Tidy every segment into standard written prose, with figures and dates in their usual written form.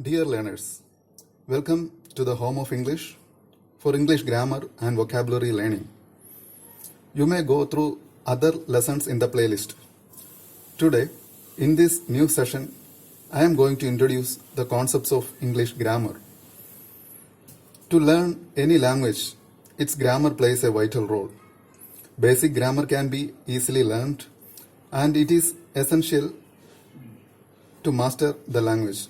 Dear learners, welcome to the home of English for English grammar and vocabulary learning. You may go through other lessons in the playlist. Today, in this new session, I am going to introduce the concepts of English grammar. To learn any language, its grammar plays a vital role. Basic grammar can be easily learned, and it is essential to master the language.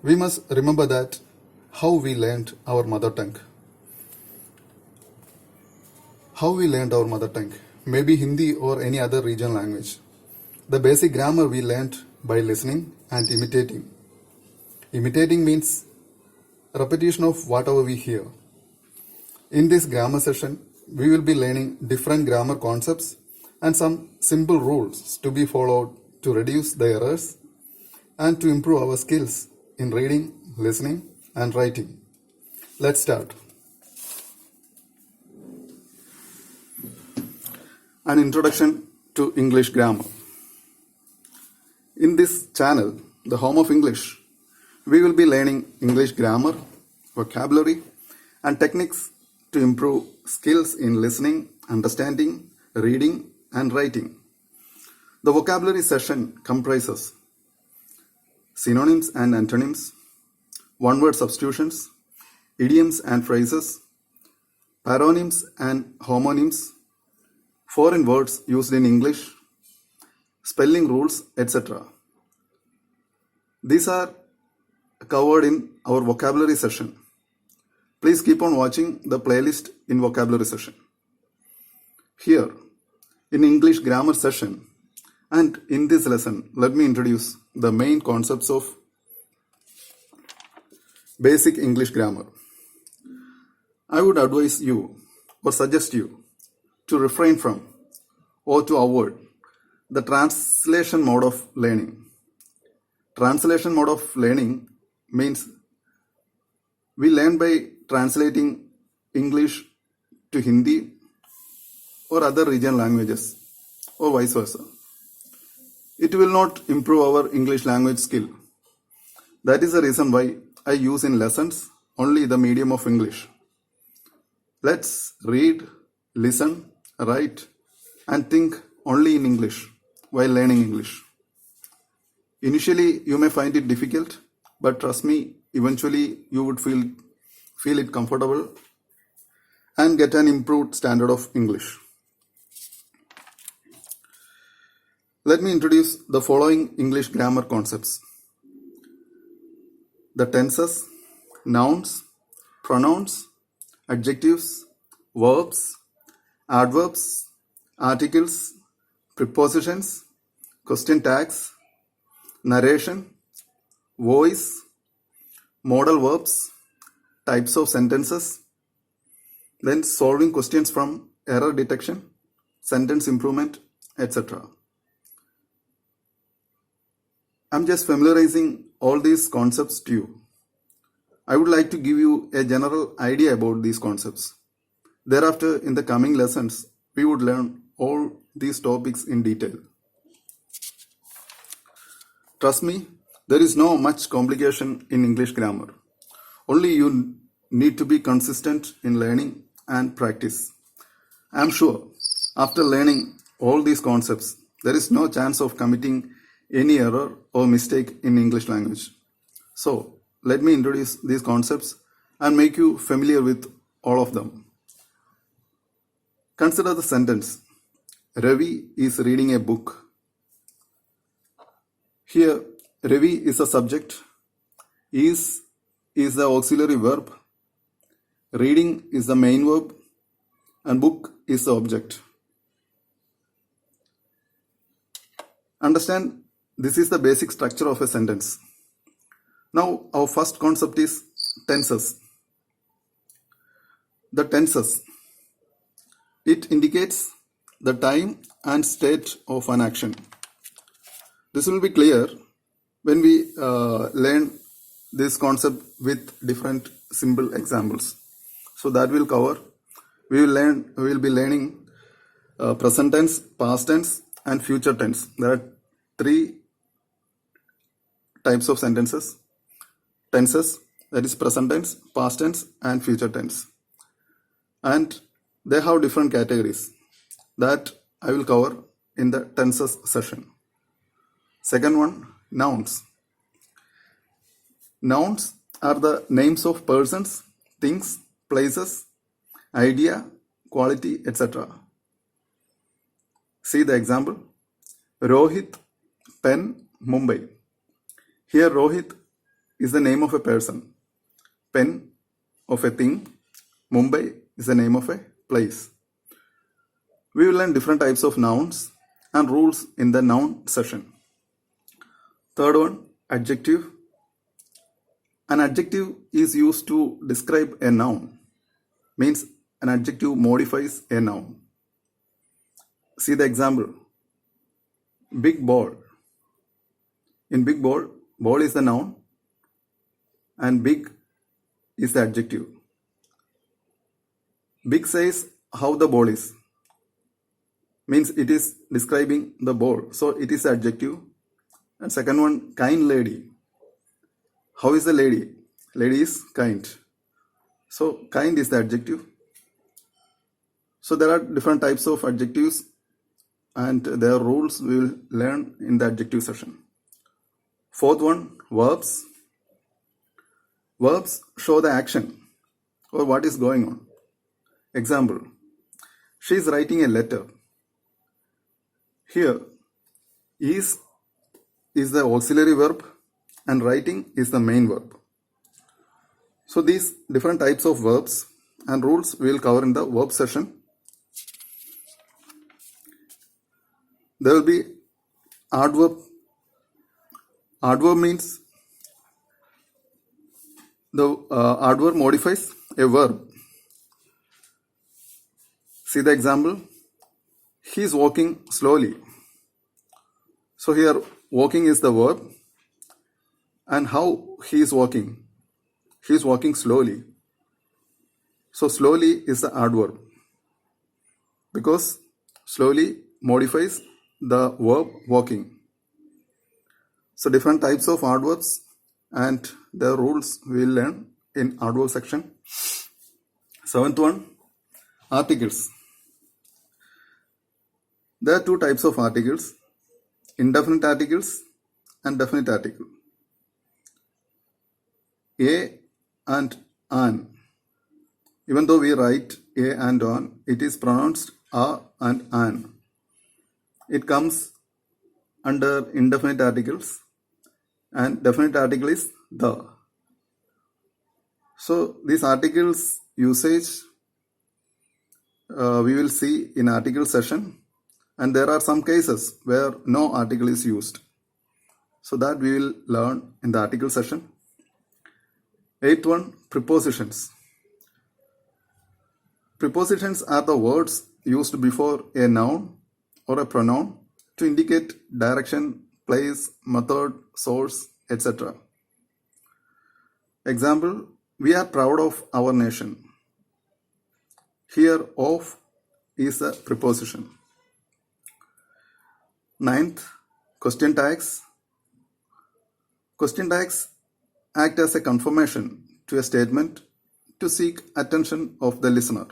We must remember that how we learned our mother tongue. Maybe Hindi or any other regional language. The basic grammar we learned by listening and imitating. Imitating means repetition of whatever we hear. In this grammar session, we will be learning different grammar concepts and some simple rules to be followed to reduce the errors and to improve our skills in reading, listening, and writing. Let's start. An introduction to English grammar. In this channel, the home of English, we will be learning English grammar, vocabulary, and techniques to improve skills in listening, understanding, reading, and writing. The vocabulary session comprises synonyms and antonyms, one-word substitutions, idioms and phrases, paronyms and homonyms, foreign words used in English, spelling rules, etc. These are covered in our vocabulary session. Please keep on watching the playlist in vocabulary session. Here, in English grammar session, and in this lesson, let me introduce the main concepts of basic English grammar. I would advise you or suggest you to refrain from or to avoid the translation mode of learning. Translation mode of learning means we learn by translating English to Hindi or other regional languages or vice versa. It will not improve our English language skill. That is the reason why I use in lessons only the medium of English. Let's read, listen, write, and think only in English while learning English. Initially, you may find it difficult, but trust me, eventually you would feel it comfortable and get an improved standard of English. Let me introduce the following English grammar concepts. The tenses, nouns, pronouns, adjectives, verbs, adverbs, articles, prepositions, question tags, narration, voice, modal verbs, types of sentences, then solving questions from error detection, sentence improvement, etc. I'm just familiarizing all these concepts to you. I would like to give you a general idea about these concepts. Thereafter, in the coming lessons, we would learn all these topics in detail. Trust me, there is no much complication in English grammar. Only you need to be consistent in learning and practice. I'm sure after learning all these concepts, there is no chance of committing any error or mistake in English language. So, let me introduce these concepts and make you familiar with all of them. Consider the sentence, Ravi is reading a book. Here, Ravi is a subject, is the auxiliary verb, reading is the main verb, and book is the object. Understand, this is the basic structure of a sentence. Now, our first concept is tenses. The tenses, it indicates the time and state of an action. This will be clear when we learn this concept with different simple examples. So that will cover. We will be learning present tense, past tense, and future tense. There are three types of sentences. tenses, that is present tense, past tense, and future tense. And they have different categories that I will cover in the tenses session. Second one, nouns. Nouns are the names of persons, things, places, idea, quality, etc. See the example. Rohit, pen, Mumbai. Here Rohit is the name of a person. Pen of a thing. Mumbai is the name of a place. We will learn different types of nouns and rules in the noun session. Third one, adjective. An adjective is used to describe a noun. Means an adjective modifies a noun. See the example. Big ball. In big ball, ball is the noun and big is the adjective. Big says how the ball is. Means it is describing the ball. So it is the adjective. And second one, kind lady. How is the lady? Lady is kind. So kind is the adjective. So there are different types of adjectives and their rules we will learn in the adjective session. Fourth one, verbs. Verbs show the action or what is going on. Example, she is writing a letter. Here, is the auxiliary verb and writing is the main verb. So these different types of verbs and rules we will cover in the verb session. There will be adverb. Adverb means the adverb modifies a verb. See the example. He is walking slowly. So here walking is the verb. And how he is walking? He is walking slowly. So slowly is the adverb. Because slowly modifies the verb walking. So different types of adverbs and their rules we will learn in adverb section. Seventh one, articles. There are two types of articles, indefinite articles and definite article. A and an. Even though we write a and an, it is pronounced a and an. It comes under indefinite articles and definite article is the. So these articles usage we will see in article session, and there are some cases where no article is used. So that we will learn in the article session. Eighth one, prepositions. Prepositions are the words used before a noun or a pronoun to indicate direction, place, method, source, etc. Example, we are proud of our nation. Here, of is a preposition. Ninth, question tags. Question tags act as a confirmation to a statement to seek attention of the listener.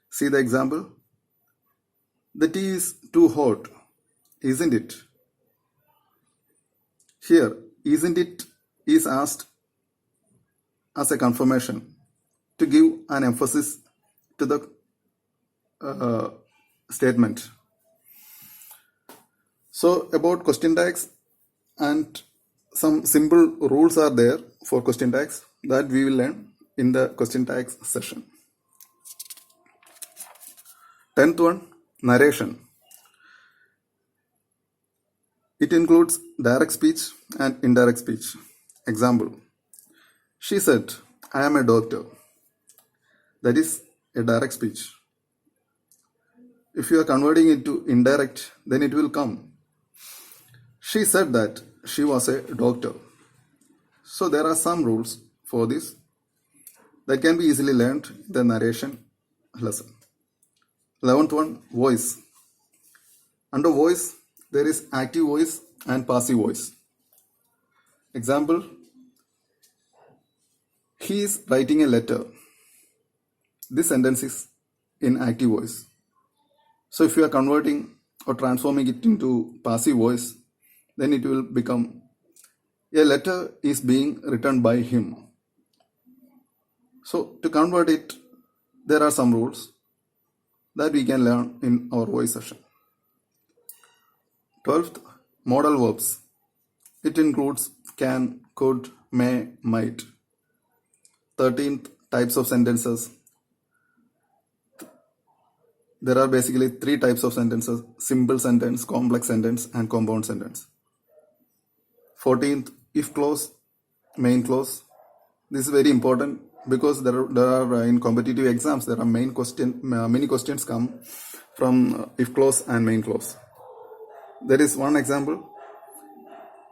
See the example. The tea is too hot, isn't it? Here, isn't it is asked as a confirmation to give an emphasis to the statement. So about question tags and some simple rules are there for question tags that we will learn in the question tags session. 10th one, narration. It includes direct speech and indirect speech. Example, she said, I am a doctor. That is a direct speech. If you are converting it to indirect, then it will come. She said that she was a doctor. So there are some rules for this that can be easily learned in the narration lesson. 11th one, voice. Under voice, there is active voice and passive voice. Example, he is writing a letter. This sentence is in active voice. So if you are converting or transforming it into passive voice, then it will become a letter is being written by him. So to convert it, there are some rules that we can learn in our voice session. 12th, modal verbs. It includes can, could, may, might. 13th, types of sentences. There are basically 3 types of sentences: simple sentence, complex sentence, and compound sentence. 14th, if clause, main clause. This is very important because there are in competitive exams there are many questions come from if clause and main clause. There is one example: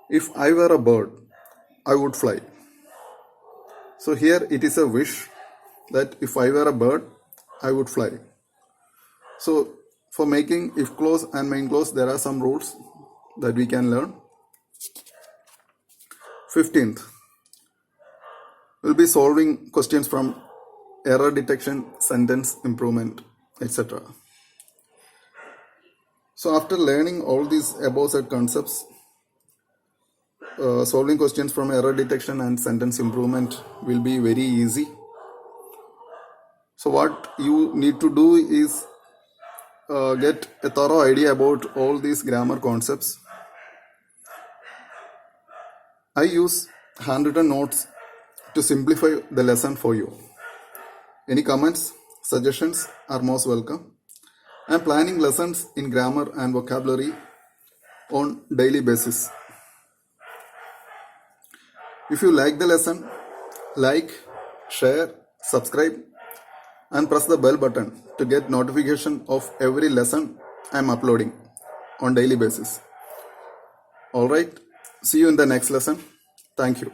if I were a bird, I would fly. So here it is a wish that if I were a bird, I would fly. So for making if clause and main clause, there are some rules that we can learn. 15th, we'll be solving questions from error detection, sentence improvement, etc. So after learning all these above said concepts, solving questions from error detection and sentence improvement will be very easy. So what you need to do is get a thorough idea about all these grammar concepts. I use handwritten notes to simplify the lesson for you. Any comments, suggestions are most welcome. I am planning lessons in grammar and vocabulary on daily basis. If you like the lesson, like, share, subscribe, and press the bell button to get notification of every lesson I am uploading on daily basis. Alright, see you in the next lesson. Thank you.